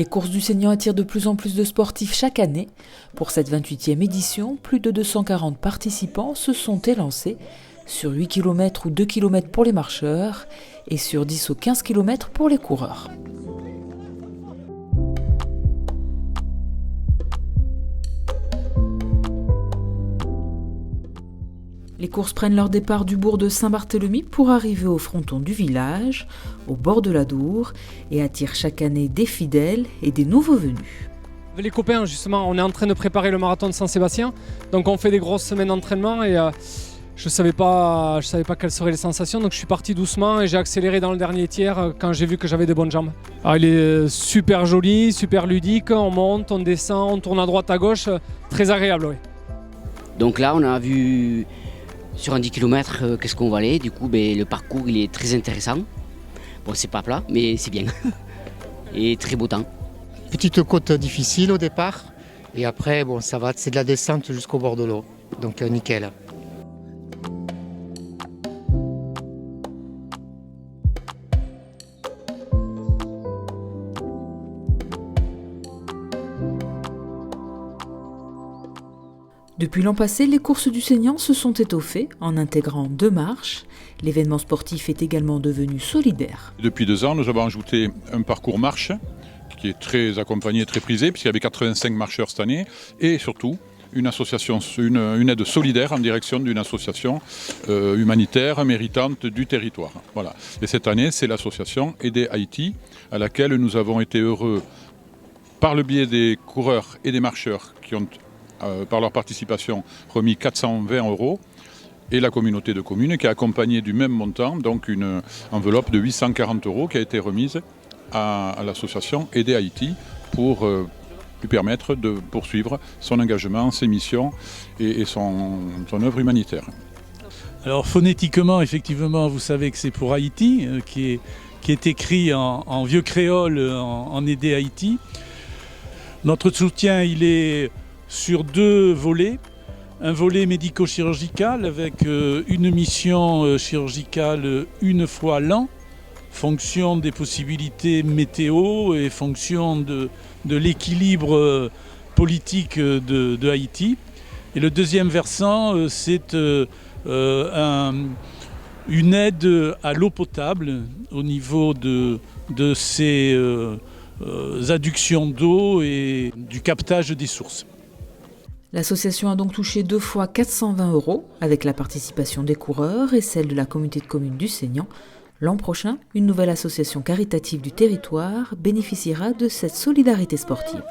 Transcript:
Les courses du Seignan attirent de plus en plus de sportifs chaque année. Pour cette 28e édition, plus de 240 participants se sont élancés sur 8 km ou 2 km pour les marcheurs et sur 10 ou 15 km pour les coureurs. Les courses prennent leur départ du bourg de Saint-Barthélemy pour arriver au fronton du village, au bord de la Dour, et attirent chaque année des fidèles et des nouveaux venus. Avec les copains, justement, on est en train de préparer le marathon de Saint-Sébastien, donc on fait des grosses semaines d'entraînement et je savais pas quelles seraient les sensations, donc je suis parti doucement et j'ai accéléré dans le dernier tiers quand j'ai vu que j'avais des bonnes jambes. Alors, il est super joli, super ludique, on monte, on descend, on tourne à droite à gauche, très agréable. Oui. Donc là, on a vu sur un 10 km qu'est-ce qu'on va aller. Du coup, le parcours il est très intéressant. Bon, c'est pas plat, mais c'est bien. Et très beau temps. Petite côte difficile au départ. Et après, bon, ça va, c'est de la descente jusqu'au bord de l'eau. Donc nickel. Depuis l'an passé, les courses du Seignan se sont étoffées en intégrant 2 marches. L'événement sportif est également devenu solidaire. Depuis 2 ans, nous avons ajouté un parcours marche qui est très accompagné, très prisé, puisqu'il y avait 85 marcheurs cette année, et surtout une association, une aide solidaire en direction d'une association humanitaire méritante du territoire. Voilà. Et cette année, c'est l'association Aider Haïti, à laquelle nous avons été heureux, par le biais des coureurs et des marcheurs qui ont par leur participation, remis 420 € et la communauté de communes qui a accompagné du même montant, donc une enveloppe de 840 € qui a été remise à l'association Aider Haïti pour lui permettre de poursuivre son engagement, ses missions et son œuvre humanitaire. Alors phonétiquement, effectivement, vous savez que c'est pour Haïti, qui est écrit en vieux créole en Aider Haïti. Notre soutien, il est sur 2 volets. Un volet médico-chirurgical avec une mission chirurgicale une fois l'an, fonction des possibilités météo et fonction de l'équilibre politique de Haïti. Et le deuxième versant, c'est une aide à l'eau potable au niveau de ces adductions d'eau et du captage des sources. L'association a donc touché 2 fois 420 € avec la participation des coureurs et celle de la communauté de communes du Seignan. L'an prochain, une nouvelle association caritative du territoire bénéficiera de cette solidarité sportive.